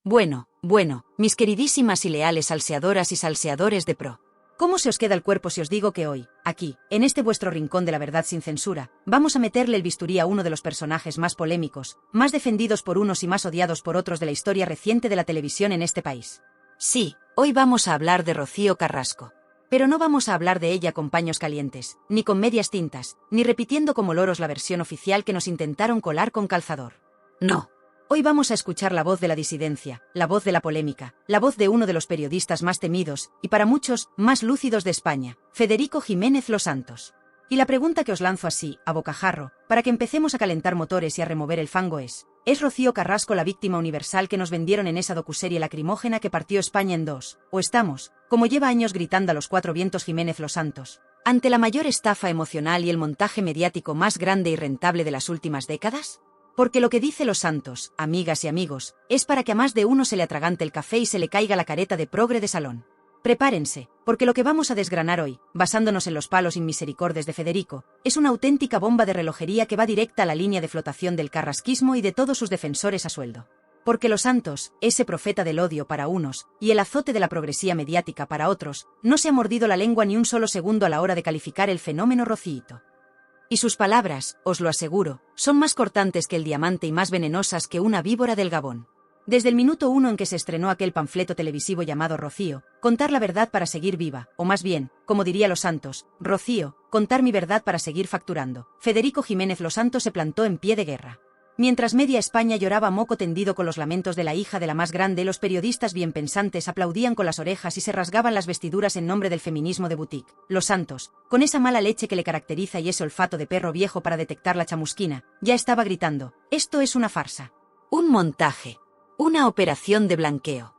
Bueno, mis queridísimas y leales salseadoras y salseadores de pro. ¿Cómo se os queda el cuerpo si os digo que hoy, aquí, en este vuestro rincón de la verdad sin censura, vamos a meterle el bisturí a uno de los personajes más polémicos, más defendidos por unos y más odiados por otros de la historia reciente de la televisión en este país? Sí, hoy vamos a hablar de Rocío Carrasco. Pero no vamos a hablar de ella con paños calientes, ni con medias tintas, ni repitiendo como loros la versión oficial que nos intentaron colar con calzador. No. Hoy vamos a escuchar la voz de la disidencia, la voz de la polémica, la voz de uno de los periodistas más temidos, y para muchos, más lúcidos de España, Federico Jiménez Los Santos. Y la pregunta que os lanzo así, a bocajarro, para que empecemos a calentar motores y a remover el fango ¿es Rocío Carrasco la víctima universal que nos vendieron en esa docuserie lacrimógena que partió España en dos? ¿O estamos, como lleva años gritando a los cuatro vientos Jiménez Los Santos, ante la mayor estafa emocional y el montaje mediático más grande y rentable de las últimas décadas? Porque lo que dice Los Santos, amigas y amigos, es para que a más de uno se le atragante el café y se le caiga la careta de progre de salón. Prepárense, porque lo que vamos a desgranar hoy, basándonos en los palos inmisericordes de Federico, es una auténtica bomba de relojería que va directa a la línea de flotación del carrasquismo y de todos sus defensores a sueldo. Porque Los Santos, ese profeta del odio para unos, y el azote de la progresía mediática para otros, no se ha mordido la lengua ni un solo segundo a la hora de calificar el fenómeno Rocíito. Y sus palabras, os lo aseguro, son más cortantes que el diamante y más venenosas que una víbora del Gabón. Desde el minuto 1 en que se estrenó aquel panfleto televisivo llamado Rocío, contar la verdad para seguir viva, o más bien, como diría Los Santos, Rocío, contar mi verdad para seguir facturando, Federico Jiménez Los Santos se plantó en pie de guerra. Mientras media España lloraba a moco tendido con los lamentos de la hija de la más grande, los periodistas bien pensantes aplaudían con las orejas y se rasgaban las vestiduras en nombre del feminismo de boutique. Los Santos, con esa mala leche que le caracteriza y ese olfato de perro viejo para detectar la chamusquina, ya estaba gritando: esto es una farsa. Un montaje. Una operación de blanqueo.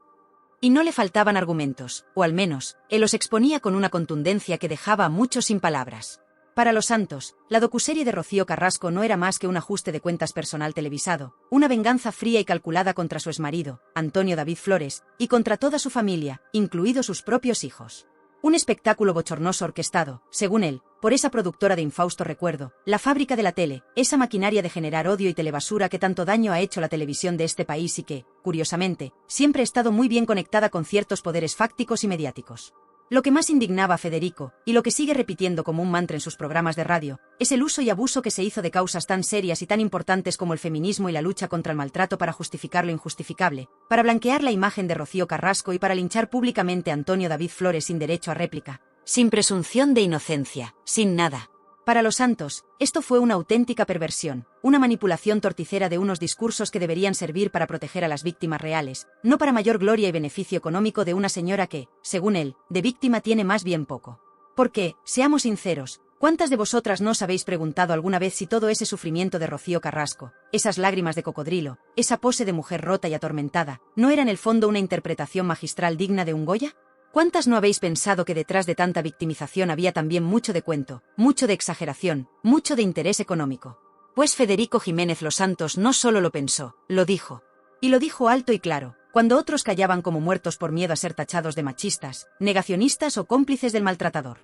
Y no le faltaban argumentos, o al menos, él los exponía con una contundencia que dejaba a muchos sin palabras. Para Los Santos, la docuserie de Rocío Carrasco no era más que un ajuste de cuentas personal televisado, una venganza fría y calculada contra su exmarido, Antonio David Flores, y contra toda su familia, incluidos sus propios hijos. Un espectáculo bochornoso orquestado, según él, por esa productora de infausto recuerdo, la fábrica de la tele, esa maquinaria de generar odio y telebasura que tanto daño ha hecho la televisión de este país y que, curiosamente, siempre ha estado muy bien conectada con ciertos poderes fácticos y mediáticos. Lo que más indignaba a Federico, y lo que sigue repitiendo como un mantra en sus programas de radio, es el uso y abuso que se hizo de causas tan serias y tan importantes como el feminismo y la lucha contra el maltrato para justificar lo injustificable, para blanquear la imagen de Rocío Carrasco y para linchar públicamente a Antonio David Flores sin derecho a réplica, sin presunción de inocencia, sin nada. Para Los Santos, esto fue una auténtica perversión, una manipulación torticera de unos discursos que deberían servir para proteger a las víctimas reales, no para mayor gloria y beneficio económico de una señora que, según él, de víctima tiene más bien poco. Porque, seamos sinceros, ¿cuántas de vosotras no os habéis preguntado alguna vez si todo ese sufrimiento de Rocío Carrasco, esas lágrimas de cocodrilo, esa pose de mujer rota y atormentada, no era en el fondo una interpretación magistral digna de un Goya? ¿Cuántas no habéis pensado que detrás de tanta victimización había también mucho de cuento, mucho de exageración, mucho de interés económico? Pues Federico Jiménez Los Santos no solo lo pensó, lo dijo. Y lo dijo alto y claro, cuando otros callaban como muertos por miedo a ser tachados de machistas, negacionistas o cómplices del maltratador.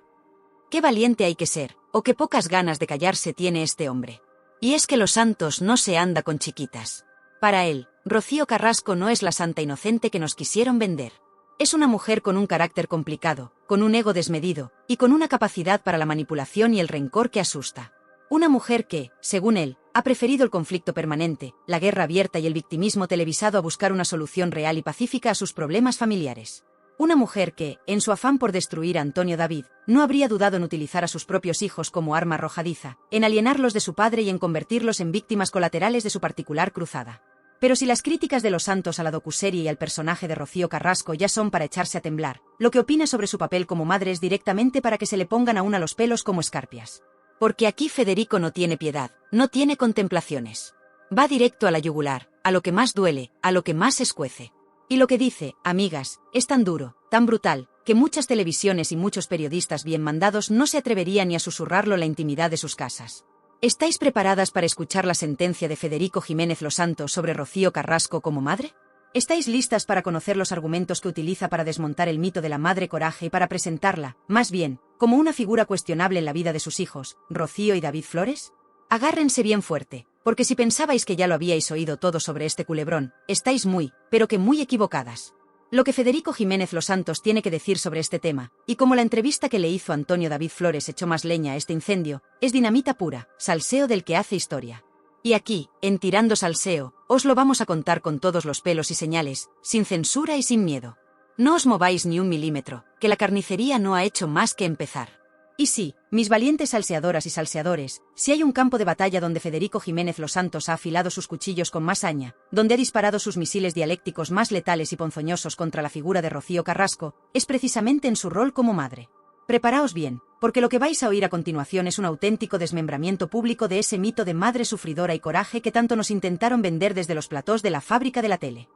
Qué valiente hay que ser, o qué pocas ganas de callarse tiene este hombre. Y es que Los Santos no se anda con chiquitas. Para él, Rocío Carrasco no es la santa inocente que nos quisieron vender. Es una mujer con un carácter complicado, con un ego desmedido, y con una capacidad para la manipulación y el rencor que asusta. Una mujer que, según él, ha preferido el conflicto permanente, la guerra abierta y el victimismo televisado a buscar una solución real y pacífica a sus problemas familiares. Una mujer que, en su afán por destruir a Antonio David, no habría dudado en utilizar a sus propios hijos como arma arrojadiza, en alienarlos de su padre y en convertirlos en víctimas colaterales de su particular cruzada. Pero si las críticas de Los Santos a la docuserie y al personaje de Rocío Carrasco ya son para echarse a temblar, lo que opina sobre su papel como madre es directamente para que se le pongan a una los pelos como escarpias. Porque aquí Federico no tiene piedad, no tiene contemplaciones. Va directo a la yugular, a lo que más duele, a lo que más escuece. Y lo que dice, amigas, es tan duro, tan brutal, que muchas televisiones y muchos periodistas bien mandados no se atreverían ni a susurrarlo en la intimidad de sus casas. ¿Estáis preparadas para escuchar la sentencia de Federico Jiménez Los Santos sobre Rocío Carrasco como madre? ¿Estáis listas para conocer los argumentos que utiliza para desmontar el mito de la madre coraje y para presentarla, más bien, como una figura cuestionable en la vida de sus hijos, Rocío y David Flores? Agárrense bien fuerte, Porque si pensabais que ya lo habíais oído todo sobre este culebrón, estáis muy, pero que muy equivocadas. Lo que Federico Jiménez Los Santos tiene que decir sobre este tema, y como la entrevista que le hizo Antonio David Flores echó más leña a este incendio, es dinamita pura, salseo del que hace historia. Y aquí, en Tirando Salseo, os lo vamos a contar con todos los pelos y señales, sin censura y sin miedo. No os mováis ni un milímetro, que la carnicería no ha hecho más que empezar. Y sí, mis valientes salseadoras y salseadores, si hay un campo de batalla donde Federico Jiménez Los Santos ha afilado sus cuchillos con más saña, donde ha disparado sus misiles dialécticos más letales y ponzoñosos contra la figura de Rocío Carrasco, es precisamente en su rol como madre. Preparaos bien, porque lo que vais a oír a continuación es un auténtico desmembramiento público de ese mito de madre sufridora y coraje que tanto nos intentaron vender desde los platós de la fábrica de la tele.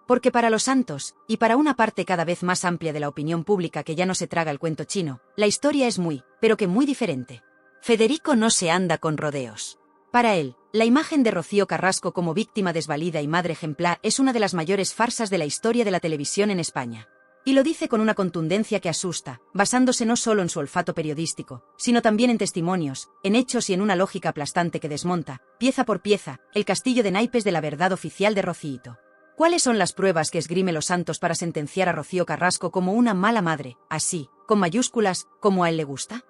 Porque para Los Santos, y para una parte cada vez más amplia de la opinión pública que ya no se traga el cuento chino, la historia es muy, pero que muy diferente. Federico no se anda con rodeos. Para él, la imagen de Rocío Carrasco como víctima desvalida y madre ejemplar es una de las mayores farsas de la historia de la televisión en España. Y lo dice con una contundencia que asusta, basándose no solo en su olfato periodístico, sino también en testimonios, en hechos y en una lógica aplastante que desmonta, pieza por pieza, el castillo de naipes de la verdad oficial de Rocíito. ¿Cuáles son las pruebas que esgrime Los Santos para sentenciar a Rocío Carrasco como una mala madre, así, con mayúsculas, como a él le gusta?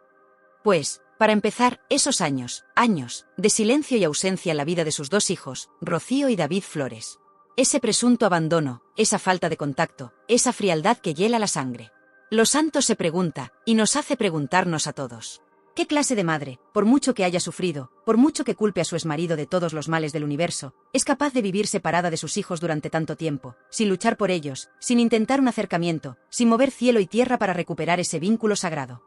Pues, para empezar, esos años de silencio y ausencia en la vida de sus dos hijos, Rocío y David Flores. Ese presunto abandono, esa falta de contacto, esa frialdad que hiela la sangre. Los Santos se pregunta, y nos hace preguntarnos a todos. ¿Qué clase de madre, por mucho que haya sufrido, por mucho que culpe a su exmarido de todos los males del universo, es capaz de vivir separada de sus hijos durante tanto tiempo, sin luchar por ellos, sin intentar un acercamiento, sin mover cielo y tierra para recuperar ese vínculo sagrado?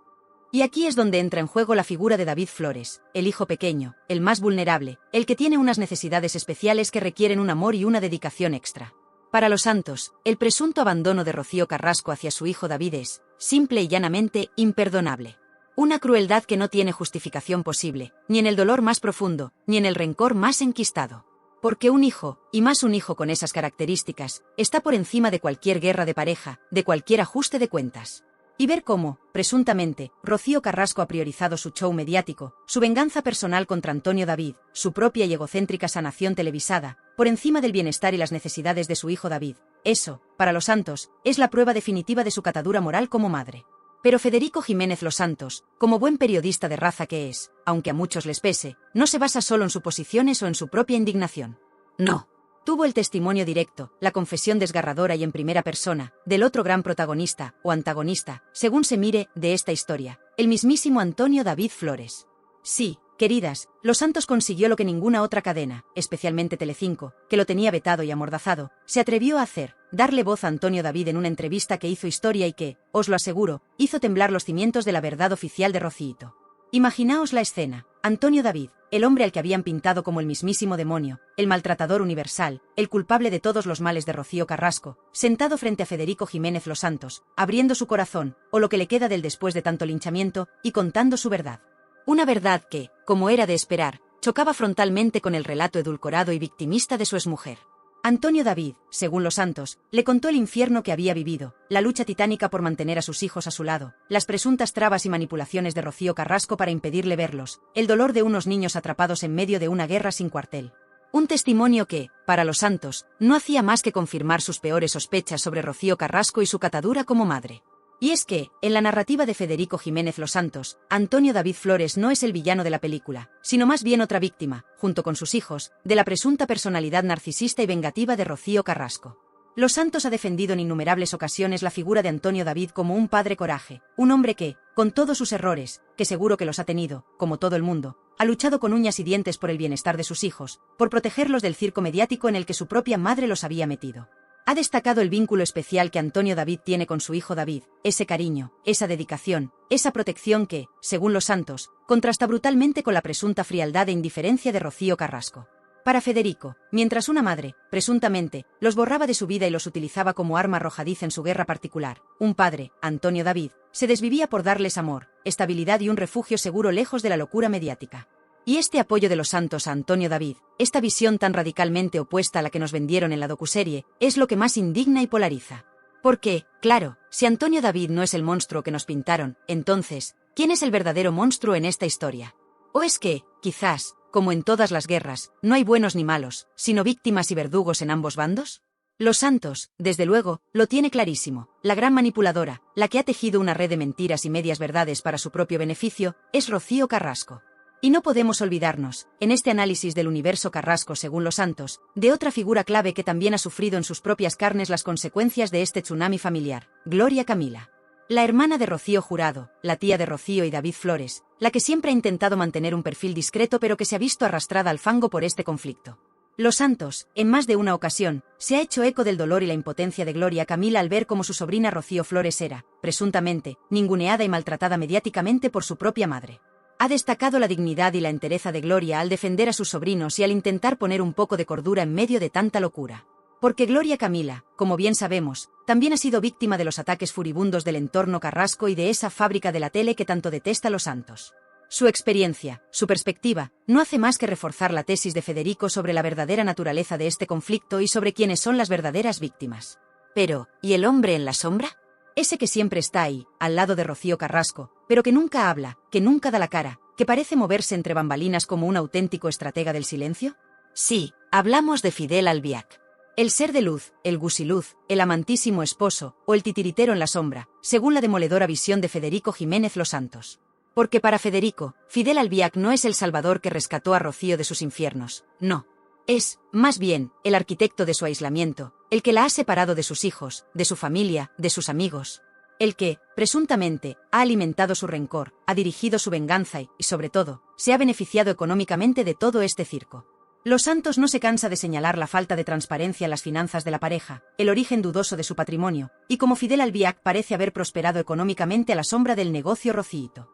Y aquí es donde entra en juego la figura de David Flores, el hijo pequeño, el más vulnerable, el que tiene unas necesidades especiales que requieren un amor y una dedicación extra. Para Los Santos, el presunto abandono de Rocío Carrasco hacia su hijo David es, simple y llanamente, imperdonable. Una crueldad que no tiene justificación posible, ni en el dolor más profundo, ni en el rencor más enquistado. Porque un hijo, y más un hijo con esas características, está por encima de cualquier guerra de pareja, de cualquier ajuste de cuentas. Y ver cómo, presuntamente, Rocío Carrasco ha priorizado su show mediático, su venganza personal contra Antonio David, su propia y egocéntrica sanación televisada, por encima del bienestar y las necesidades de su hijo David, eso, para Los Santos, es la prueba definitiva de su catadura moral como madre. Pero Federico Jiménez Los Santos, como buen periodista de raza que es, aunque a muchos les pese, no se basa solo en suposiciones o en su propia indignación. No. Tuvo el testimonio directo, la confesión desgarradora y en primera persona, del otro gran protagonista, o antagonista, según se mire, de esta historia, el mismísimo Antonio David Flores. Sí, queridas, Los Santos consiguió lo que ninguna otra cadena, especialmente Telecinco, que lo tenía vetado y amordazado, se atrevió a hacer, darle voz a Antonio David en una entrevista que hizo historia y que, os lo aseguro, hizo temblar los cimientos de la verdad oficial de Rocíito. Imaginaos la escena, Antonio David, el hombre al que habían pintado como el mismísimo demonio, el maltratador universal, el culpable de todos los males de Rocío Carrasco, sentado frente a Federico Jiménez Los Santos, abriendo su corazón, o lo que le queda del después de tanto linchamiento, y contando su verdad. Una verdad que, como era de esperar, chocaba frontalmente con el relato edulcorado y victimista de su exmujer. Antonio David, según Los Santos, le contó el infierno que había vivido, la lucha titánica por mantener a sus hijos a su lado, las presuntas trabas y manipulaciones de Rocío Carrasco para impedirle verlos, el dolor de unos niños atrapados en medio de una guerra sin cuartel. Un testimonio que, para Los Santos, no hacía más que confirmar sus peores sospechas sobre Rocío Carrasco y su catadura como madre. Y es que, en la narrativa de Federico Jiménez Los Santos, Antonio David Flores no es el villano de la película, sino más bien otra víctima, junto con sus hijos, de la presunta personalidad narcisista y vengativa de Rocío Carrasco. Los Santos ha defendido en innumerables ocasiones la figura de Antonio David como un padre coraje, un hombre que, con todos sus errores, que seguro que los ha tenido, como todo el mundo, ha luchado con uñas y dientes por el bienestar de sus hijos, por protegerlos del circo mediático en el que su propia madre los había metido. Ha destacado el vínculo especial que Antonio David tiene con su hijo David, ese cariño, esa dedicación, esa protección que, según Los Santos, contrasta brutalmente con la presunta frialdad e indiferencia de Rocío Carrasco. Para Federico, mientras una madre, presuntamente, los borraba de su vida y los utilizaba como arma arrojadiza en su guerra particular, un padre, Antonio David, se desvivía por darles amor, estabilidad y un refugio seguro lejos de la locura mediática. Y este apoyo de Los Santos a Antonio David, esta visión tan radicalmente opuesta a la que nos vendieron en la docuserie, es lo que más indigna y polariza. Porque, claro, si Antonio David no es el monstruo que nos pintaron, entonces, ¿quién es el verdadero monstruo en esta historia? ¿O es que, quizás, como en todas las guerras, no hay buenos ni malos, sino víctimas y verdugos en ambos bandos? Los Santos, desde luego, lo tiene clarísimo. La gran manipuladora, la que ha tejido una red de mentiras y medias verdades para su propio beneficio, es Rocío Carrasco. Y no podemos olvidarnos, en este análisis del universo Carrasco según los Santos, de otra figura clave que también ha sufrido en sus propias carnes las consecuencias de este tsunami familiar, Gloria Camila. La hermana de Rocío Jurado, la tía de Rocío y David Flores, la que siempre ha intentado mantener un perfil discreto pero que se ha visto arrastrada al fango por este conflicto. Los Santos, en más de una ocasión, se ha hecho eco del dolor y la impotencia de Gloria Camila al ver cómo su sobrina Rocío Flores era, presuntamente, ninguneada y maltratada mediáticamente por su propia madre. Ha destacado la dignidad y la entereza de Gloria al defender a sus sobrinos y al intentar poner un poco de cordura en medio de tanta locura. Porque Gloria Camila, como bien sabemos, también ha sido víctima de los ataques furibundos del entorno Carrasco y de esa fábrica de la tele que tanto detesta los Santos. Su experiencia, su perspectiva, no hace más que reforzar la tesis de Federico sobre la verdadera naturaleza de este conflicto y sobre quiénes son las verdaderas víctimas. Pero, ¿y el hombre en la sombra? Ese que siempre está ahí, al lado de Rocío Carrasco, pero que nunca habla, que nunca da la cara, que parece moverse entre bambalinas como un auténtico estratega del silencio. Sí, hablamos de Fidel Albiac. El ser de luz, el gusiluz, el amantísimo esposo, o el titiritero en la sombra, según la demoledora visión de Federico Jiménez Los Santos. Porque para Federico, Fidel Albiac no es el salvador que rescató a Rocío de sus infiernos, no. Es, más bien, el arquitecto de su aislamiento, el que la ha separado de sus hijos, de su familia, de sus amigos. El que, presuntamente, ha alimentado su rencor, ha dirigido su venganza y, sobre todo, se ha beneficiado económicamente de todo este circo. Los Santos no se cansa de señalar la falta de transparencia en las finanzas de la pareja, el origen dudoso de su patrimonio, y cómo Fidel Albiac parece haber prosperado económicamente a la sombra del negocio Rocíito.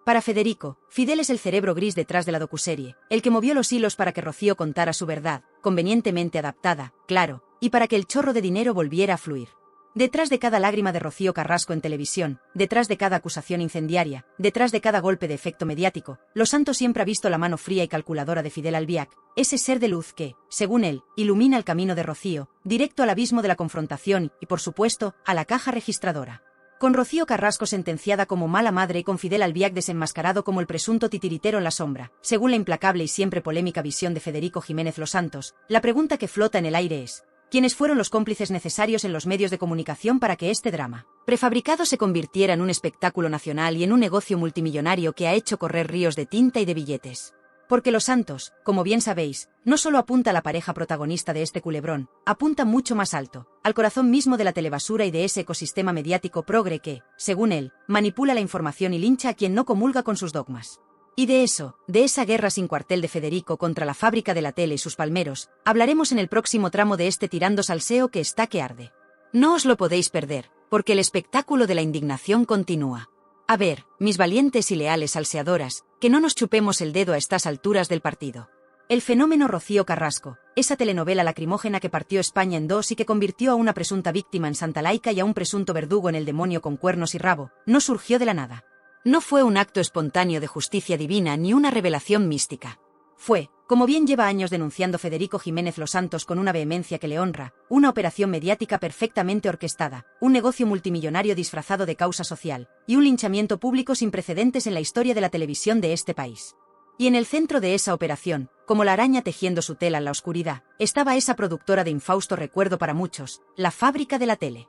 Para Federico, Fidel es el cerebro gris detrás de la docuserie, el que movió los hilos para que Rocío contara su verdad, convenientemente adaptada, claro, y para que el chorro de dinero volviera a fluir. Detrás de cada lágrima de Rocío Carrasco en televisión, detrás de cada acusación incendiaria, detrás de cada golpe de efecto mediático, Los Santos siempre ha visto la mano fría y calculadora de Fidel Albiac, ese ser de luz que, según él, ilumina el camino de Rocío, directo al abismo de la confrontación y, por supuesto, a la caja registradora. Con Rocío Carrasco sentenciada como mala madre y con Fidel Albiac desenmascarado como el presunto titiritero en la sombra, según la implacable y siempre polémica visión de Federico Jiménez Los Santos, la pregunta que flota en el aire es: ¿quiénes fueron los cómplices necesarios en los medios de comunicación para que este drama prefabricado se convirtiera en un espectáculo nacional y en un negocio multimillonario que ha hecho correr ríos de tinta y de billetes? Porque Los Santos, como bien sabéis, no solo apunta a la pareja protagonista de este culebrón, apunta mucho más alto, al corazón mismo de la telebasura y de ese ecosistema mediático progre que, según él, manipula la información y lincha a quien no comulga con sus dogmas. Y de eso, de esa guerra sin cuartel de Federico contra la fábrica de la tele y sus palmeros, hablaremos en el próximo tramo de este Tirando Salseo que está que arde. No os lo podéis perder, porque el espectáculo de la indignación continúa. A ver, mis valientes y leales salseadoras, que no nos chupemos el dedo a estas alturas del partido. El fenómeno Rocío Carrasco, esa telenovela lacrimógena que partió España en dos y que convirtió a una presunta víctima en Santa Laica y a un presunto verdugo en el demonio con cuernos y rabo, no surgió de la nada. No fue un acto espontáneo de justicia divina ni una revelación mística. Fue, como bien lleva años denunciando Federico Jiménez Los Santos con una vehemencia que le honra, una operación mediática perfectamente orquestada, un negocio multimillonario disfrazado de causa social, y un linchamiento público sin precedentes en la historia de la televisión de este país. Y en el centro de esa operación, como la araña tejiendo su tela en la oscuridad, estaba esa productora de infausto recuerdo para muchos, la fábrica de la tele.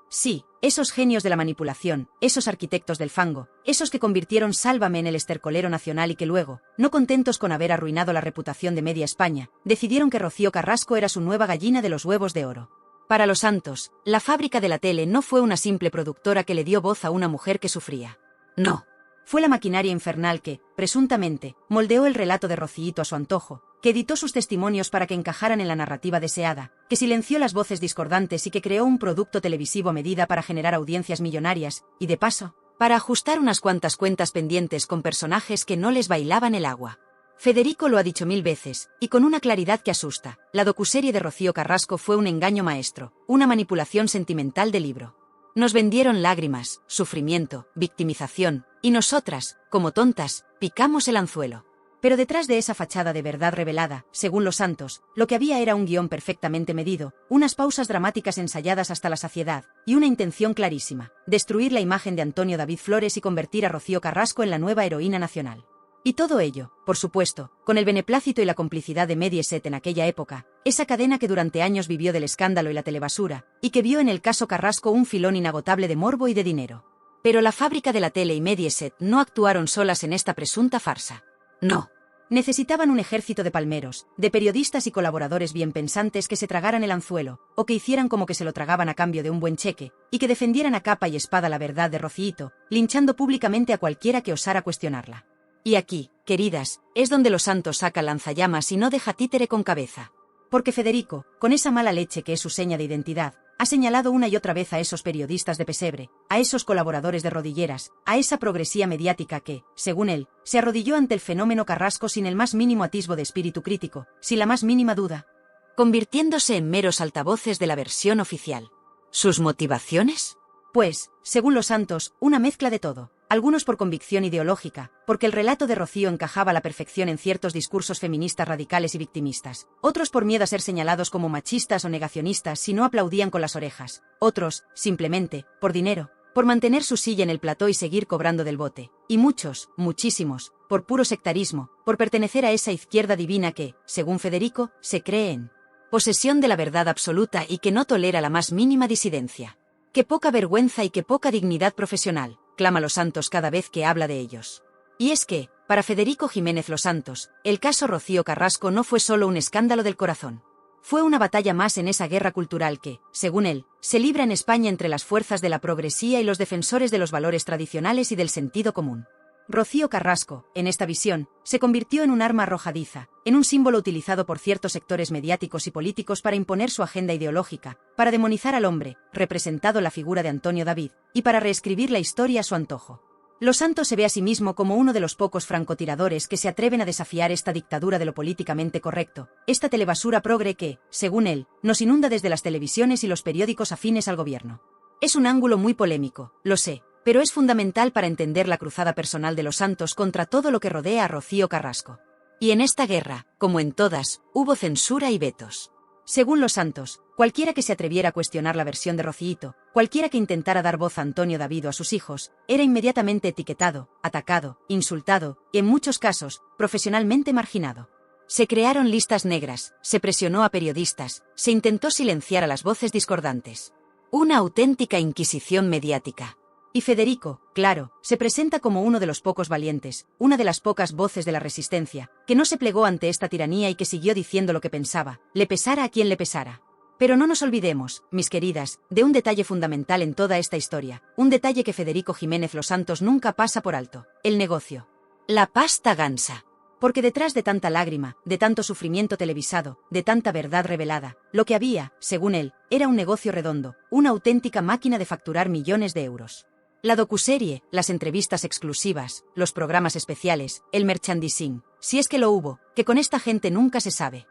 Sí, esos genios de la manipulación, esos arquitectos del fango, esos que convirtieron Sálvame en el estercolero nacional y que luego, no contentos con haber arruinado la reputación de media España, decidieron que Rocío Carrasco era su nueva gallina de los huevos de oro. Para Los Santos, la fábrica de la tele no fue una simple productora que le dio voz a una mujer que sufría. No. Fue la maquinaria infernal que, presuntamente, moldeó el relato de Rocíito a su antojo, que editó sus testimonios para que encajaran en la narrativa deseada, que silenció las voces discordantes y que creó un producto televisivo a medida para generar audiencias millonarias, y de paso, para ajustar unas cuantas cuentas pendientes con personajes que no les bailaban el agua. Federico lo ha dicho 1000 veces, y con una claridad que asusta, la docuserie de Rocío Carrasco fue un engaño maestro, una manipulación sentimental de libro. Nos vendieron lágrimas, sufrimiento, victimización, y nosotras, como tontas, picamos el anzuelo. Pero detrás de esa fachada de verdad revelada, según Los Santos, lo que había era un guión perfectamente medido, unas pausas dramáticas ensayadas hasta la saciedad, y una intención clarísima: destruir la imagen de Antonio David Flores y convertir a Rocío Carrasco en la nueva heroína nacional. Y todo ello, por supuesto, con el beneplácito y la complicidad de Mediaset en aquella época, esa cadena que durante años vivió del escándalo y la telebasura, y que vio en el caso Carrasco un filón inagotable de morbo y de dinero. Pero la fábrica de la tele y Mediaset no actuaron solas en esta presunta farsa. No. Necesitaban un ejército de palmeros, de periodistas y colaboradores bien pensantes que se tragaran el anzuelo, o que hicieran como que se lo tragaban a cambio de un buen cheque, y que defendieran a capa y espada la verdad de Rocíito, linchando públicamente a cualquiera que osara cuestionarla. Y aquí, queridas, es donde los santos saca lanzallamas y no deja títere con cabeza. Porque Federico, con esa mala leche que es su seña de identidad, ha señalado una y otra vez a esos periodistas de pesebre, a esos colaboradores de rodilleras, a esa progresía mediática que, según él, se arrodilló ante el fenómeno Carrasco sin el más mínimo atisbo de espíritu crítico, sin la más mínima duda, convirtiéndose en meros altavoces de la versión oficial. ¿Sus motivaciones? Pues, según los santos, una mezcla de todo. Algunos por convicción ideológica, porque el relato de Rocío encajaba a la perfección en ciertos discursos feministas radicales y victimistas. Otros por miedo a ser señalados como machistas o negacionistas si no aplaudían con las orejas. Otros, simplemente, por dinero, por mantener su silla en el plató y seguir cobrando del bote. Y muchos, muchísimos, por puro sectarismo, por pertenecer a esa izquierda divina que, según Federico, se cree en posesión de la verdad absoluta y que no tolera la más mínima disidencia. ¡Qué poca vergüenza y qué poca dignidad profesional!, clama Los Santos cada vez que habla de ellos. Y es que, para Federico Jiménez Los Santos, el caso Rocío Carrasco no fue solo un escándalo del corazón. Fue una batalla más en esa guerra cultural que, según él, se libra en España entre las fuerzas de la progresía y los defensores de los valores tradicionales y del sentido común. Rocío Carrasco, en esta visión, se convirtió en un arma arrojadiza, en un símbolo utilizado por ciertos sectores mediáticos y políticos para imponer su agenda ideológica, para demonizar al hombre, representado en la figura de Antonio David, y para reescribir la historia a su antojo. Los Santos se ve a sí mismo como uno de los pocos francotiradores que se atreven a desafiar esta dictadura de lo políticamente correcto, esta telebasura progre que, según él, nos inunda desde las televisiones y los periódicos afines al gobierno. Es un ángulo muy polémico, lo sé, pero es fundamental para entender la cruzada personal de Los Santos contra todo lo que rodea a Rocío Carrasco. Y en esta guerra, como en todas, hubo censura y vetos. Según Los Santos, cualquiera que se atreviera a cuestionar la versión de Rocíito, cualquiera que intentara dar voz a Antonio David o a sus hijos, era inmediatamente etiquetado, atacado, insultado, y en muchos casos, profesionalmente marginado. Se crearon listas negras, se presionó a periodistas, se intentó silenciar a las voces discordantes. Una auténtica inquisición mediática. Y Federico, claro, se presenta como uno de los pocos valientes, una de las pocas voces de la resistencia, que no se plegó ante esta tiranía y que siguió diciendo lo que pensaba, le pesara a quien le pesara. Pero no nos olvidemos, mis queridas, de un detalle fundamental en toda esta historia, un detalle que Federico Jiménez Los Santos nunca pasa por alto: el negocio. La pasta gansa. Porque detrás de tanta lágrima, de tanto sufrimiento televisado, de tanta verdad revelada, lo que había, según él, era un negocio redondo, una auténtica máquina de facturar millones de euros. La docuserie, las entrevistas exclusivas, los programas especiales, el merchandising, si es que lo hubo, que con esta gente nunca se sabe.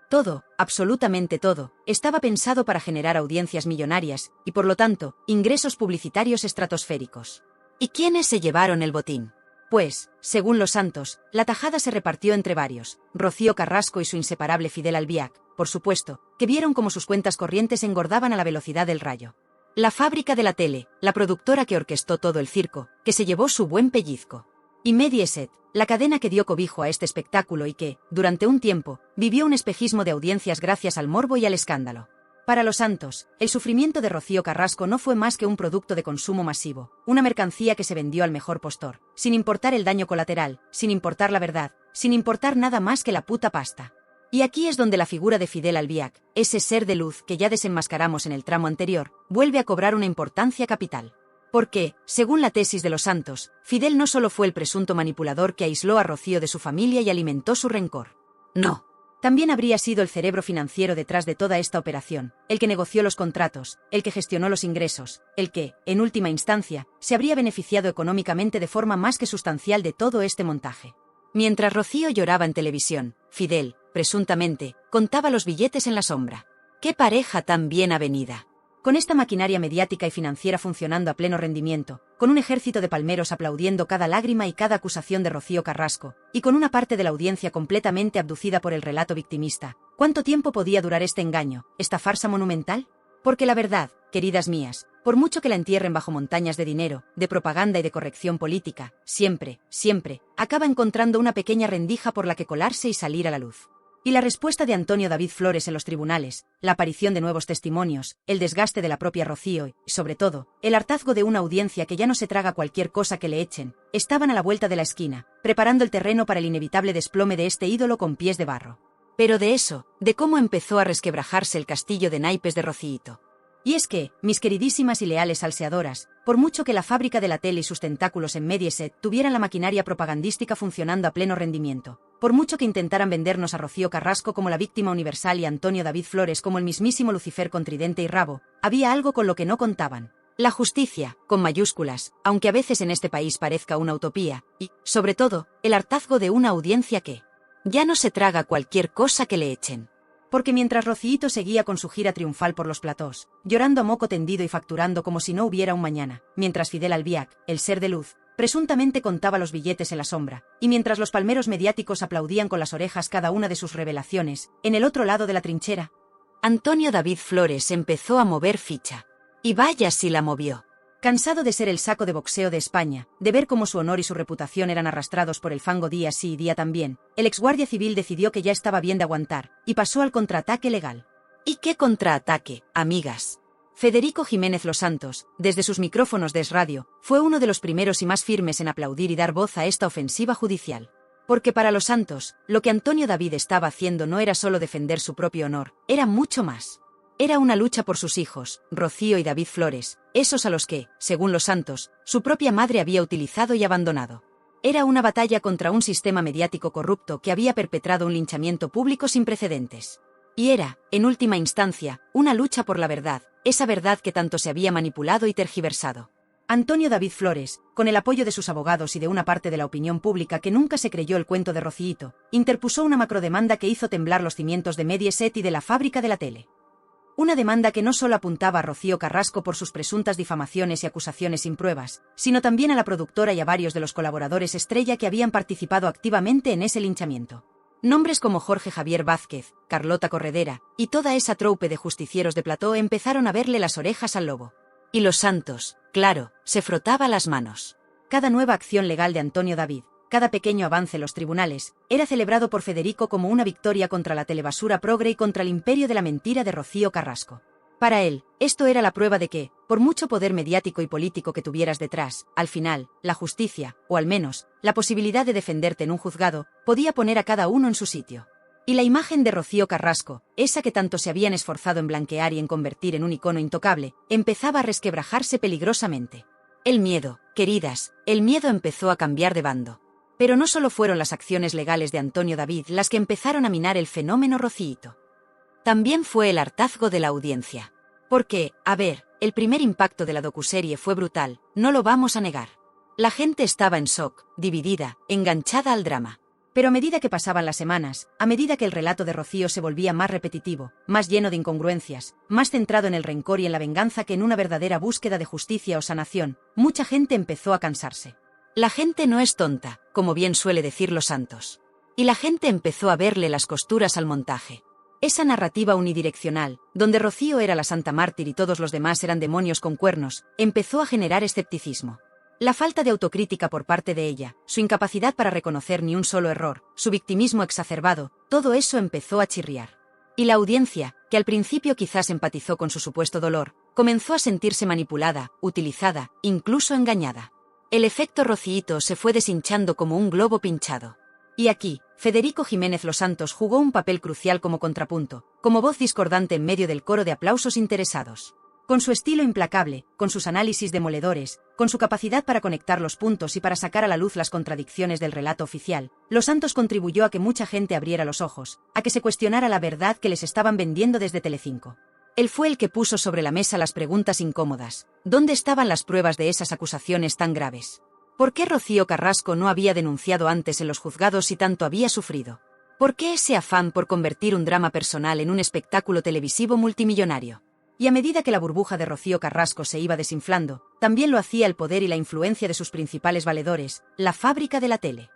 Todo, absolutamente todo, estaba pensado para generar audiencias millonarias, y por lo tanto, ingresos publicitarios estratosféricos. ¿Y quiénes se llevaron el botín? Pues, según Los Santos, la tajada se repartió entre varios: Rocío Carrasco y su inseparable Fidel Albiac, por supuesto, que vieron cómo sus cuentas corrientes engordaban a la velocidad del rayo. La fábrica de la tele, la productora que orquestó todo el circo, que se llevó su buen pellizco. Y Mediaset, la cadena que dio cobijo a este espectáculo y que, durante un tiempo, vivió un espejismo de audiencias gracias al morbo y al escándalo. Para Los Santos, el sufrimiento de Rocío Carrasco no fue más que un producto de consumo masivo, una mercancía que se vendió al mejor postor, sin importar el daño colateral, sin importar la verdad, sin importar nada más que la puta pasta. Y aquí es donde la figura de Fidel Albiac, ese ser de luz que ya desenmascaramos en el tramo anterior, vuelve a cobrar una importancia capital. Porque, según la tesis de Los Santos, Fidel no solo fue el presunto manipulador que aisló a Rocío de su familia y alimentó su rencor. No. También habría sido el cerebro financiero detrás de toda esta operación, el que negoció los contratos, el que gestionó los ingresos, el que, en última instancia, se habría beneficiado económicamente de forma más que sustancial de todo este montaje. Mientras Rocío lloraba en televisión, Fidel, presuntamente, contaba los billetes en la sombra. ¡Qué pareja tan bien avenida! Con esta maquinaria mediática y financiera funcionando a pleno rendimiento, con un ejército de palmeros aplaudiendo cada lágrima y cada acusación de Rocío Carrasco, y con una parte de la audiencia completamente abducida por el relato victimista, ¿cuánto tiempo podía durar este engaño, esta farsa monumental? Porque la verdad, queridas mías, Por mucho que la entierren bajo montañas de dinero, de propaganda y de corrección política, siempre, acaba encontrando una pequeña rendija por la que colarse y salir a la luz. Y la respuesta de Antonio David Flores en los tribunales, la aparición de nuevos testimonios, el desgaste de la propia Rocío y, sobre todo, el hartazgo de una audiencia que ya no se traga cualquier cosa que le echen, estaban a la vuelta de la esquina, preparando el terreno para el inevitable desplome de este ídolo con pies de barro. Pero de eso, de cómo empezó a resquebrajarse el castillo de naipes de Rocíito. Y es que, mis queridísimas y leales salseadoras, por mucho que la fábrica de la tele y sus tentáculos en Mediaset tuvieran la maquinaria propagandística funcionando a pleno rendimiento, por mucho que intentaran vendernos a Rocío Carrasco como la víctima universal y a Antonio David Flores como el mismísimo Lucifer con tridente y rabo, había algo con lo que no contaban. La justicia, con mayúsculas, aunque a veces en este país parezca una utopía, y, sobre todo, el hartazgo de una audiencia que ya no se traga cualquier cosa que le echen. Porque mientras Rocíito seguía con su gira triunfal por los platós, llorando a moco tendido y facturando como si no hubiera un mañana, mientras Fidel Albiac, el ser de luz, presuntamente contaba los billetes en la sombra, y mientras los palmeros mediáticos aplaudían con las orejas cada una de sus revelaciones, en el otro lado de la trinchera, Antonio David Flores empezó a mover ficha. Y vaya si la movió. Cansado de ser el saco de boxeo de España, de ver cómo su honor y su reputación eran arrastrados por el fango día sí y día también, el exguardia civil decidió que ya estaba bien de aguantar, y pasó al contraataque legal. ¿Y qué contraataque, amigas? Federico Jiménez Los Santos, desde sus micrófonos de Es Radio, fue uno de los primeros y más firmes en aplaudir y dar voz a esta ofensiva judicial. Porque para Los Santos, lo que Antonio David estaba haciendo no era solo defender su propio honor, era mucho más. Era una lucha por sus hijos, Rocío y David Flores, esos a los que, según Los Santos, su propia madre había utilizado y abandonado. Era una batalla contra un sistema mediático corrupto que había perpetrado un linchamiento público sin precedentes. Y era, en última instancia, una lucha por la verdad, esa verdad que tanto se había manipulado y tergiversado. Antonio David Flores, con el apoyo de sus abogados y de una parte de la opinión pública que nunca se creyó el cuento de Rocíito, interpuso una macrodemanda que hizo temblar los cimientos de Mediaset y de la fábrica de la tele. Una demanda que no solo apuntaba a Rocío Carrasco por sus presuntas difamaciones y acusaciones sin pruebas, sino también a la productora y a varios de los colaboradores estrella que habían participado activamente en ese linchamiento. Nombres como Jorge Javier Vázquez, Carlota Corredera, y toda esa troupe de justicieros de plató empezaron a verle las orejas al lobo. Y Los Santos, claro, se frotaba las manos. Cada nueva acción legal de Antonio David, cada pequeño avance en los tribunales, era celebrado por Federico como una victoria contra la telebasura progre y contra el imperio de la mentira de Rocío Carrasco. Para él, esto era la prueba de que, por mucho poder mediático y político que tuvieras detrás, al final, la justicia, o al menos, la posibilidad de defenderte en un juzgado, podía poner a cada uno en su sitio. Y la imagen de Rocío Carrasco, esa que tanto se habían esforzado en blanquear y en convertir en un icono intocable, empezaba a resquebrajarse peligrosamente. El miedo, queridas, el miedo empezó a cambiar de bando. Pero no solo fueron las acciones legales de Antonio David las que empezaron a minar el fenómeno Rocíito. También fue el hartazgo de la audiencia. Porque, a ver, el primer impacto de la docuserie fue brutal, no lo vamos a negar. La gente estaba en shock, dividida, enganchada al drama. Pero a medida que pasaban las semanas, a medida que el relato de Rocío se volvía más repetitivo, más lleno de incongruencias, más centrado en el rencor y en la venganza que en una verdadera búsqueda de justicia o sanación, mucha gente empezó a cansarse. La gente no es tonta, como bien suele decir Los Santos. Y la gente empezó a verle las costuras al montaje. Esa narrativa unidireccional, donde Rocío era la santa mártir y todos los demás eran demonios con cuernos, empezó a generar escepticismo. La falta de autocrítica por parte de ella, su incapacidad para reconocer ni un solo error, su victimismo exacerbado, todo eso empezó a chirriar. Y la audiencia, que al principio quizás empatizó con su supuesto dolor, comenzó a sentirse manipulada, utilizada, incluso engañada. El efecto Rocíito se fue deshinchando como un globo pinchado. Y aquí, Federico Jiménez Los Santos jugó un papel crucial como contrapunto, como voz discordante en medio del coro de aplausos interesados. Con su estilo implacable, con sus análisis demoledores, con su capacidad para conectar los puntos y para sacar a la luz las contradicciones del relato oficial, Los Santos contribuyó a que mucha gente abriera los ojos, a que se cuestionara la verdad que les estaban vendiendo desde Telecinco. Él fue el que puso sobre la mesa las preguntas incómodas. ¿Dónde estaban las pruebas de esas acusaciones tan graves? ¿Por qué Rocío Carrasco no había denunciado antes en los juzgados si tanto había sufrido? ¿Por qué ese afán por convertir un drama personal en un espectáculo televisivo multimillonario? Y a medida que la burbuja de Rocío Carrasco se iba desinflando, también lo hacía el poder y la influencia de sus principales valedores, la fábrica de la tele.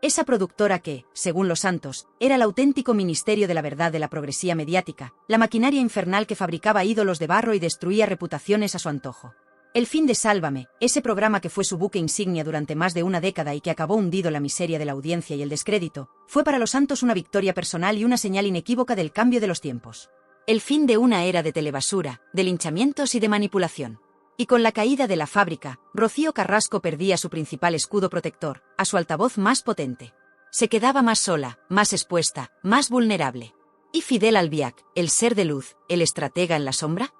Esa productora que, según los Santos, era el auténtico ministerio de la verdad de la progresía mediática, la maquinaria infernal que fabricaba ídolos de barro y destruía reputaciones a su antojo. El fin de Sálvame, ese programa que fue su buque insignia durante más de una década y que acabó hundido en la miseria de la audiencia y el descrédito, fue para los Santos una victoria personal y una señal inequívoca del cambio de los tiempos. El fin de una era de telebasura, de linchamientos y de manipulación. Y con la caída de la fábrica, Rocío Carrasco perdía su principal escudo protector, a su altavoz más potente. Se quedaba más sola, más expuesta, más vulnerable. ¿Y Fidel Albiac, el ser de luz, el estratega en la sombra?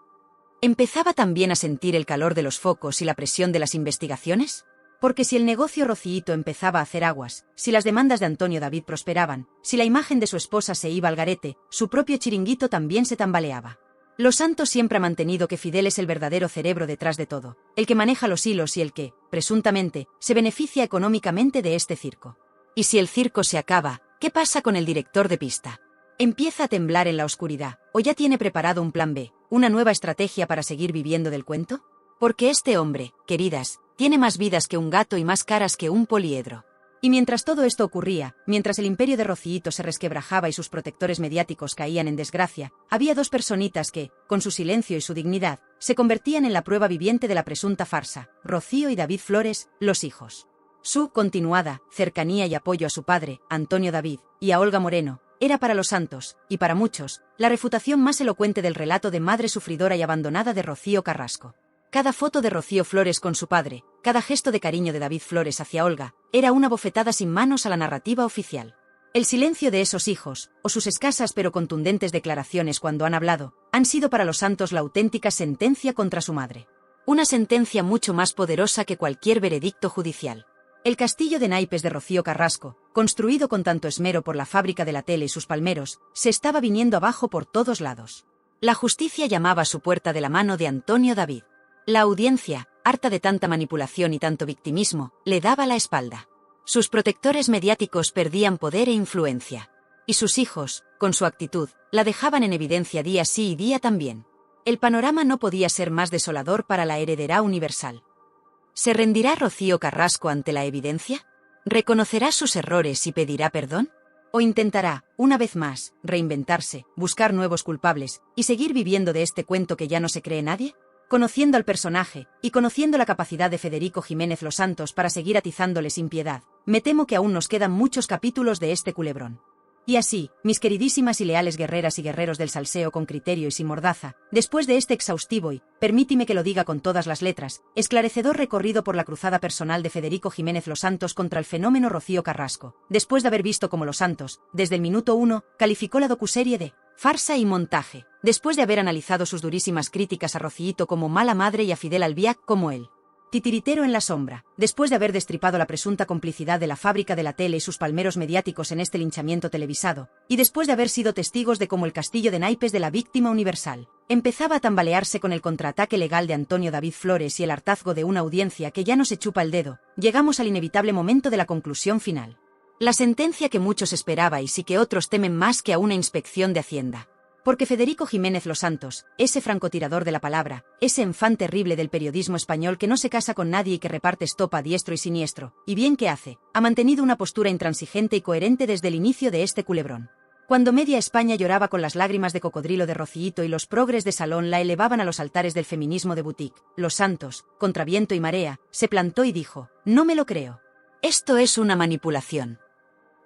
¿Empezaba también a sentir el calor de los focos y la presión de las investigaciones? Porque si el negocio Rociito empezaba a hacer aguas, si las demandas de Antonio David prosperaban, si la imagen de su esposa se iba al garete, su propio chiringuito también se tambaleaba. Los Santos siempre ha mantenido que Fidel es el verdadero cerebro detrás de todo, el que maneja los hilos y el que, presuntamente, se beneficia económicamente de este circo. Y si el circo se acaba, ¿qué pasa con el director de pista? ¿Empieza a temblar en la oscuridad, o ya tiene preparado un plan B, una nueva estrategia para seguir viviendo del cuento? Porque este hombre, queridas, tiene más vidas que un gato y más caras que un poliedro. Y mientras todo esto ocurría, mientras el imperio de Rociito se resquebrajaba y sus protectores mediáticos caían en desgracia, había dos personitas que, con su silencio y su dignidad, se convertían en la prueba viviente de la presunta farsa: Rocío y David Flores, los hijos. Su continuada cercanía y apoyo a su padre, Antonio David, y a Olga Moreno, era para los Santos, y para muchos, la refutación más elocuente del relato de madre sufridora y abandonada de Rocío Carrasco. Cada foto de Rocío Flores con su padre, cada gesto de cariño de David Flores hacia Olga, era una bofetada sin manos a la narrativa oficial. El silencio de esos hijos, o sus escasas pero contundentes declaraciones cuando han hablado, han sido para los Santos la auténtica sentencia contra su madre. Una sentencia mucho más poderosa que cualquier veredicto judicial. El castillo de naipes de Rocío Carrasco, construido con tanto esmero por la fábrica de la tele y sus palmeros, se estaba viniendo abajo por todos lados. La justicia llamaba a su puerta de la mano de Antonio David. La audiencia, harta de tanta manipulación y tanto victimismo, le daba la espalda. Sus protectores mediáticos perdían poder e influencia. Y sus hijos, con su actitud, la dejaban en evidencia día sí y día también. El panorama no podía ser más desolador para la heredera universal. ¿Se rendirá Rocío Carrasco ante la evidencia? ¿Reconocerá sus errores y pedirá perdón? ¿O intentará, una vez más, reinventarse, buscar nuevos culpables, y seguir viviendo de este cuento que ya no se cree nadie? Conociendo al personaje, y conociendo la capacidad de Federico Jiménez Los Santos para seguir atizándole sin piedad, me temo que aún nos quedan muchos capítulos de este culebrón. Y así, mis queridísimas y leales guerreras y guerreros del salseo con criterio y sin mordaza, después de este exhaustivo y, permítime que lo diga con todas las letras, esclarecedor recorrido por la cruzada personal de Federico Jiménez Los Santos contra el fenómeno Rocío Carrasco, después de haber visto cómo Los Santos, desde el minuto 1, calificó la docuserie de farsa y montaje, después de haber analizado sus durísimas críticas a Rociito como mala madre y a Fidel Albiac como él, titiritero en la sombra, después de haber destripado la presunta complicidad de la fábrica de la tele y sus palmeros mediáticos en este linchamiento televisado, y después de haber sido testigos de cómo el castillo de naipes de la víctima universal empezaba a tambalearse con el contraataque legal de Antonio David Flores y el hartazgo de una audiencia que ya no se chupa el dedo, llegamos al inevitable momento de la conclusión final. La sentencia que muchos esperabais y que otros temen más que a una inspección de Hacienda. Porque Federico Jiménez Los Santos, ese francotirador de la palabra, ese enfant terrible del periodismo español que no se casa con nadie y que reparte estopa a diestro y siniestro, y bien que hace, ha mantenido una postura intransigente y coherente desde el inicio de este culebrón. Cuando media España lloraba con las lágrimas de cocodrilo de Rociito y los progres de salón la elevaban a los altares del feminismo de boutique, Los Santos, contra viento y marea, se plantó y dijo: no me lo creo. Esto es una manipulación.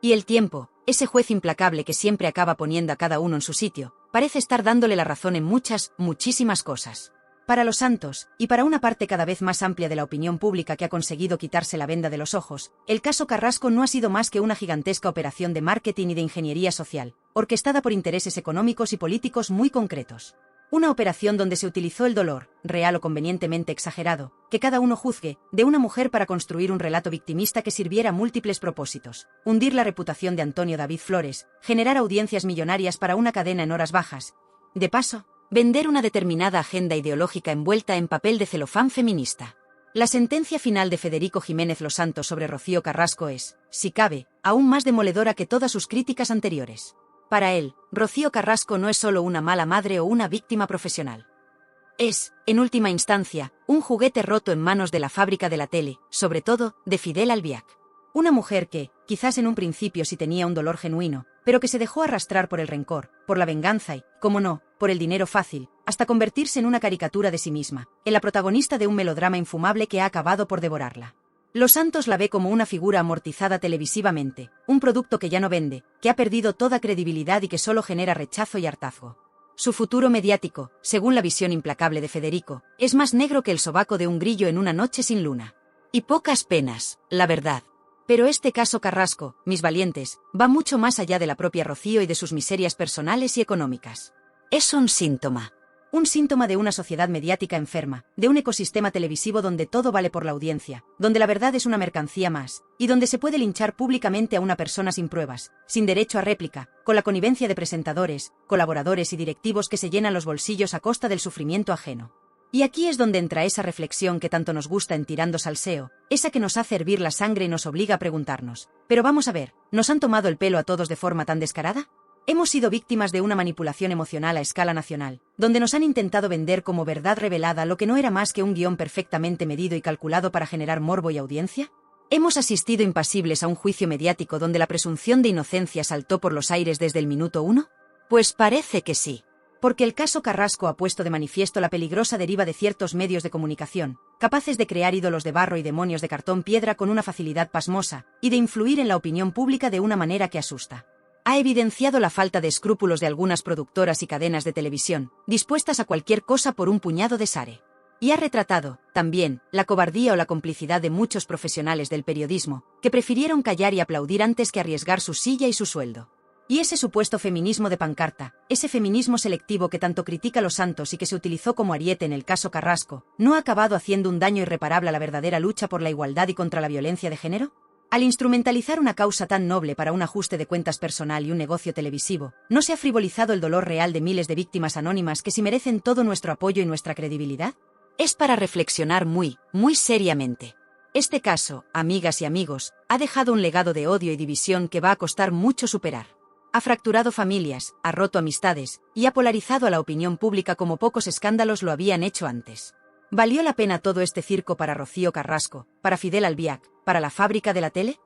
Y el tiempo, ese juez implacable que siempre acaba poniendo a cada uno en su sitio, parece estar dándole la razón en muchísimas cosas. Para Los Santos, y para una parte cada vez más amplia de la opinión pública que ha conseguido quitarse la venda de los ojos, el caso Carrasco no ha sido más que una gigantesca operación de marketing y de ingeniería social, orquestada por intereses económicos y políticos muy concretos. Una operación donde se utilizó el dolor, real o convenientemente exagerado, que cada uno juzgue, de una mujer para construir un relato victimista que sirviera a múltiples propósitos: hundir la reputación de Antonio David Flores, generar audiencias millonarias para una cadena en horas bajas. De paso, vender una determinada agenda ideológica envuelta en papel de celofán feminista. La sentencia final de Federico Jiménez Los Santos sobre Rocío Carrasco es, si cabe, aún más demoledora que todas sus críticas anteriores. Para él, Rocío Carrasco no es solo una mala madre o una víctima profesional. Es, en última instancia, un juguete roto en manos de la fábrica de la tele, sobre todo, de Fidel Albiac. Una mujer que, quizás en un principio sí tenía un dolor genuino, pero que se dejó arrastrar por el rencor, por la venganza y, cómo no, por el dinero fácil, hasta convertirse en una caricatura de sí misma, en la protagonista de un melodrama infumable que ha acabado por devorarla. Los Santos la ve como una figura amortizada televisivamente, un producto que ya no vende, que ha perdido toda credibilidad y que solo genera rechazo y hartazgo. Su futuro mediático, según la visión implacable de Federico, es más negro que el sobaco de un grillo en una noche sin luna. Y pocas penas, la verdad. Pero este caso Carrasco, mis valientes, va mucho más allá de la propia Rocío y de sus miserias personales y económicas. Es un síntoma. Un síntoma de una sociedad mediática enferma, de un ecosistema televisivo donde todo vale por la audiencia, donde la verdad es una mercancía más, y donde se puede linchar públicamente a una persona sin pruebas, sin derecho a réplica, con la connivencia de presentadores, colaboradores y directivos que se llenan los bolsillos a costa del sufrimiento ajeno. Y aquí es donde entra esa reflexión que tanto nos gusta en Tirando Salseo, esa que nos hace hervir la sangre y nos obliga a preguntarnos, pero vamos a ver, ¿nos han tomado el pelo a todos de forma tan descarada? Hemos sido víctimas de una manipulación emocional a escala nacional, donde nos han intentado vender como verdad revelada lo que no era más que un guión perfectamente medido y calculado para generar morbo y audiencia. ¿Hemos asistido impasibles a un juicio mediático donde la presunción de inocencia saltó por los aires desde el minuto 1? Pues parece que sí. Porque el caso Carrasco ha puesto de manifiesto la peligrosa deriva de ciertos medios de comunicación, capaces de crear ídolos de barro y demonios de cartón piedra con una facilidad pasmosa, y de influir en la opinión pública de una manera que asusta. Ha evidenciado la falta de escrúpulos de algunas productoras y cadenas de televisión, dispuestas a cualquier cosa por un puñado de sare. Y ha retratado, también, la cobardía o la complicidad de muchos profesionales del periodismo, que prefirieron callar y aplaudir antes que arriesgar su silla y su sueldo. Y ese supuesto feminismo de pancarta, ese feminismo selectivo que tanto critica Los Santos y que se utilizó como ariete en el caso Carrasco, ¿no ha acabado haciendo un daño irreparable a la verdadera lucha por la igualdad y contra la violencia de género? Al instrumentalizar una causa tan noble para un ajuste de cuentas personal y un negocio televisivo, ¿no se ha frivolizado el dolor real de miles de víctimas anónimas que sí merecen todo nuestro apoyo y nuestra credibilidad? Es para reflexionar muy seriamente. Este caso, amigas y amigos, ha dejado un legado de odio y división que va a costar mucho superar. Ha fracturado familias, ha roto amistades, y ha polarizado a la opinión pública como pocos escándalos lo habían hecho antes. ¿Valió la pena todo este circo para Rocío Carrasco, para Fidel Albiac, para la fábrica de la tele?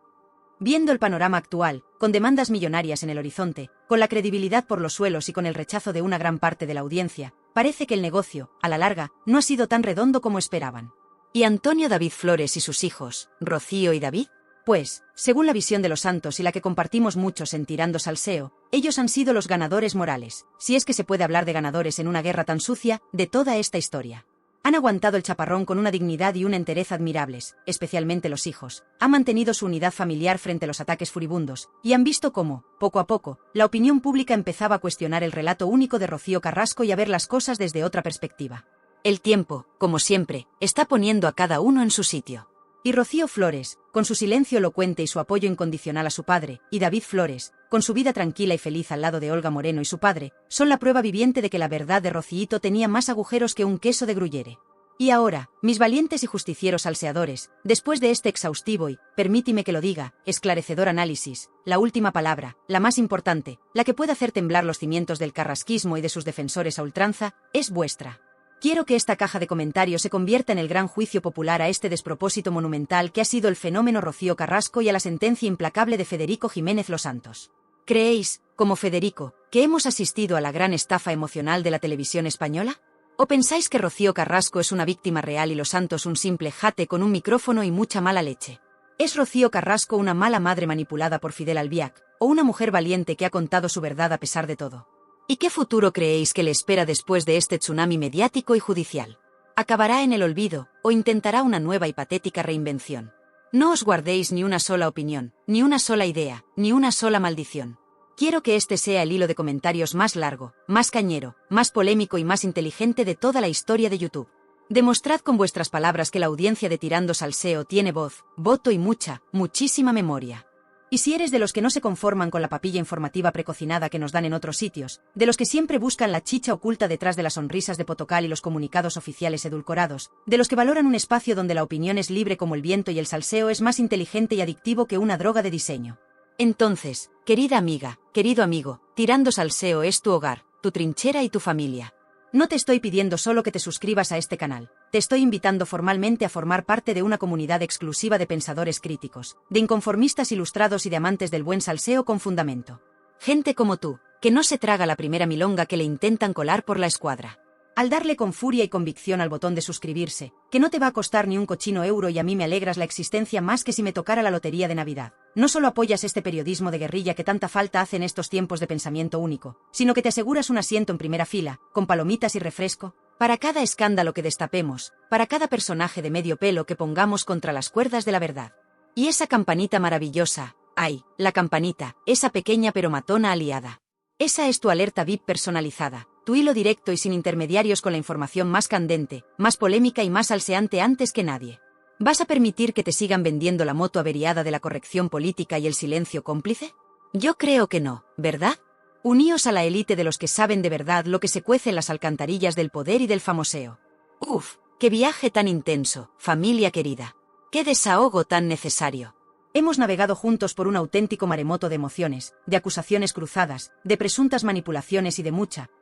Viendo el panorama actual, con demandas millonarias en el horizonte, con la credibilidad por los suelos y con el rechazo de una gran parte de la audiencia, parece que el negocio, a la larga, no ha sido tan redondo como esperaban. ¿Y Antonio David Flores y sus hijos, Rocío y David? Pues, según la visión de Los Santos y la que compartimos muchos en Tirando Salseo, ellos han sido los ganadores morales, si es que se puede hablar de ganadores en una guerra tan sucia, de toda esta historia. Han aguantado el chaparrón con una dignidad y una entereza admirables, especialmente los hijos. Han mantenido su unidad familiar frente a los ataques furibundos, y han visto cómo, poco a poco, la opinión pública empezaba a cuestionar el relato único de Rocío Carrasco y a ver las cosas desde otra perspectiva. El tiempo, como siempre, está poniendo a cada uno en su sitio. Y Rocío Flores, con su silencio elocuente y su apoyo incondicional a su padre, y David Flores, con su vida tranquila y feliz al lado de Olga Moreno y su padre, son la prueba viviente de que la verdad de Rociito tenía más agujeros que un queso de gruyere. Y ahora, mis valientes y justicieros salseadores, después de este exhaustivo y, permítime que lo diga, esclarecedor análisis, la última palabra, la más importante, la que puede hacer temblar los cimientos del carrasquismo y de sus defensores a ultranza, es vuestra. Quiero que esta caja de comentarios se convierta en el gran juicio popular a este despropósito monumental que ha sido el fenómeno Rocío Carrasco y a la sentencia implacable de Federico Jiménez Los Santos. ¿Creéis, como Federico, que hemos asistido a la gran estafa emocional de la televisión española? ¿O pensáis que Rocío Carrasco es una víctima real y Los Santos un simple jate con un micrófono y mucha mala leche? ¿Es Rocío Carrasco una mala madre manipulada por Fidel Albiac, o una mujer valiente que ha contado su verdad a pesar de todo? ¿Y qué futuro creéis que le espera después de este tsunami mediático y judicial? ¿Acabará en el olvido, o intentará una nueva y patética reinvención? No os guardéis ni una sola opinión, ni una sola idea, ni una sola maldición. Quiero que este sea el hilo de comentarios más largo, más cañero, más polémico y más inteligente de toda la historia de YouTube. Demostrad con vuestras palabras que la audiencia de Tirando Salseo tiene voz, voto y muchísima memoria. Y si eres de los que no se conforman con la papilla informativa precocinada que nos dan en otros sitios, de los que siempre buscan la chicha oculta detrás de las sonrisas de Potocal y los comunicados oficiales edulcorados, de los que valoran un espacio donde la opinión es libre como el viento y el salseo es más inteligente y adictivo que una droga de diseño. Entonces, querida amiga, querido amigo, Tirando Salseo es tu hogar, tu trinchera y tu familia. No te estoy pidiendo solo que te suscribas a este canal, te estoy invitando formalmente a formar parte de una comunidad exclusiva de pensadores críticos, de inconformistas ilustrados y de amantes del buen salseo con fundamento. Gente como tú, que no se traga la primera milonga que le intentan colar por la escuadra. Al darle con furia y convicción al botón de suscribirse, que no te va a costar ni un cochino euro y a mí me alegras la existencia más que si me tocara la lotería de Navidad. No solo apoyas este periodismo de guerrilla que tanta falta hace en estos tiempos de pensamiento único, sino que te aseguras un asiento en primera fila, con palomitas y refresco, para cada escándalo que destapemos, para cada personaje de medio pelo que pongamos contra las cuerdas de la verdad. Y esa campanita maravillosa, ay, la campanita, esa pequeña pero matona aliada. Esa es tu alerta VIP personalizada, tu hilo directo y sin intermediarios con la información más candente, más polémica y más salseante antes que nadie. ¿Vas a permitir que te sigan vendiendo la moto averiada de la corrección política y el silencio cómplice? Yo creo que no, ¿verdad? Uníos a la élite de los que saben de verdad lo que se cuece en las alcantarillas del poder y del famoseo. Uf, qué viaje tan intenso, familia querida. Qué desahogo tan necesario. Hemos navegado juntos por un auténtico maremoto de emociones, de acusaciones cruzadas, de presuntas manipulaciones y de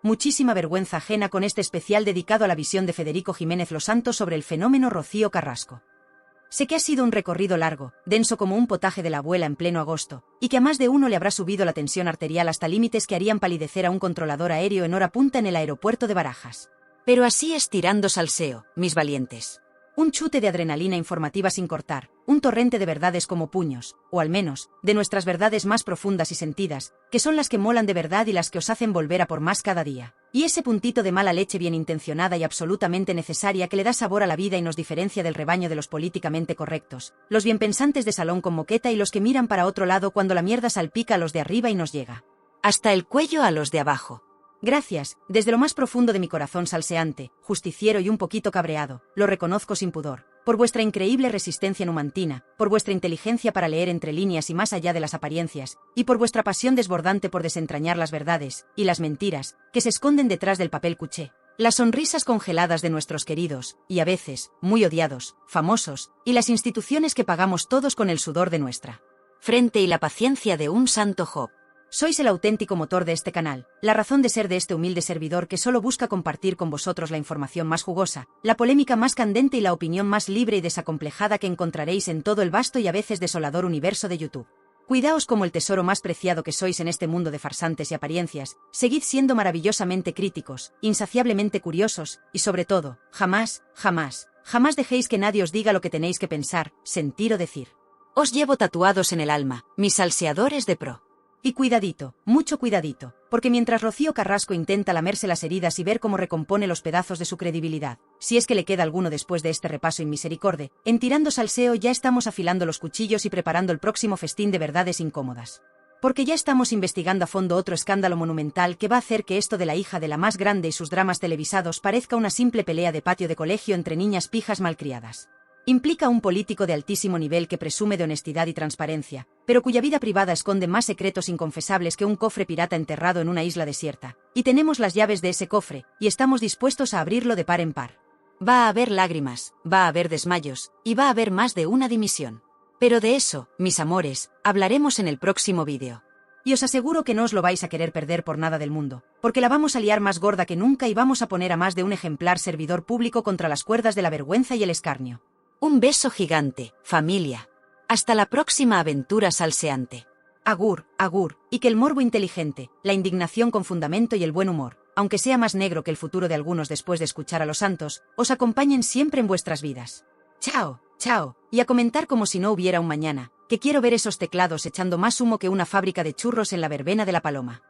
muchísima vergüenza ajena con este especial dedicado a la visión de Federico Jiménez Losanto sobre el fenómeno Rocío Carrasco. Sé que ha sido un recorrido largo, denso como un potaje de la abuela en pleno agosto, y que a más de uno le habrá subido la tensión arterial hasta límites que harían palidecer a un controlador aéreo en hora punta en el aeropuerto de Barajas. Pero así es tirando salseo, mis valientes. Un chute de adrenalina informativa sin cortar, un torrente de verdades como puños, o al menos, de nuestras verdades más profundas y sentidas, que son las que molan de verdad y las que os hacen volver a por más cada día. Y ese puntito de mala leche bien intencionada y absolutamente necesaria que le da sabor a la vida y nos diferencia del rebaño de los políticamente correctos, los bienpensantes de salón con moqueta y los que miran para otro lado cuando la mierda salpica a los de arriba y nos llega hasta el cuello a los de abajo. Gracias, desde lo más profundo de mi corazón salseante, justiciero y un poquito cabreado, lo reconozco sin pudor, por vuestra increíble resistencia numantina, por vuestra inteligencia para leer entre líneas y más allá de las apariencias, y por vuestra pasión desbordante por desentrañar las verdades, y las mentiras, que se esconden detrás del papel cuché, las sonrisas congeladas de nuestros queridos, y a veces, muy odiados, famosos, y las instituciones que pagamos todos con el sudor de nuestra frente y la paciencia de un santo Job. Sois el auténtico motor de este canal, la razón de ser de este humilde servidor que solo busca compartir con vosotros la información más jugosa, la polémica más candente y la opinión más libre y desacomplejada que encontraréis en todo el vasto y a veces desolador universo de YouTube. Cuidaos como el tesoro más preciado que sois en este mundo de farsantes y apariencias, seguid siendo maravillosamente críticos, insaciablemente curiosos, y sobre todo, jamás dejéis que nadie os diga lo que tenéis que pensar, sentir o decir. Os llevo tatuados en el alma, mis salseadores de pro. Y cuidadito, mucho cuidadito, porque mientras Rocío Carrasco intenta lamerse las heridas y ver cómo recompone los pedazos de su credibilidad, si es que le queda alguno después de este repaso inmisericorde, en Tirando Salseo ya estamos afilando los cuchillos y preparando el próximo festín de verdades incómodas. Porque ya estamos investigando a fondo otro escándalo monumental que va a hacer que esto de la hija de la más grande y sus dramas televisados parezca una simple pelea de patio de colegio entre niñas pijas malcriadas. Implica a un político de altísimo nivel que presume de honestidad y transparencia, pero cuya vida privada esconde más secretos inconfesables que un cofre pirata enterrado en una isla desierta. Y tenemos las llaves de ese cofre, y estamos dispuestos a abrirlo de par en par. Va a haber lágrimas, va a haber desmayos, y va a haber más de una dimisión. Pero de eso, mis amores, hablaremos en el próximo vídeo. Y os aseguro que no os lo vais a querer perder por nada del mundo, porque la vamos a liar más gorda que nunca y vamos a poner a más de un ejemplar servidor público contra las cuerdas de la vergüenza y el escarnio. Un beso gigante, familia. Hasta la próxima aventura salseante. Agur, agur, y que el morbo inteligente, la indignación con fundamento y el buen humor, aunque sea más negro que el futuro de algunos después de escuchar a los santos, os acompañen siempre en vuestras vidas. Chao, chao, y a comentar como si no hubiera un mañana, que quiero ver esos teclados echando más humo que una fábrica de churros en la verbena de la Paloma.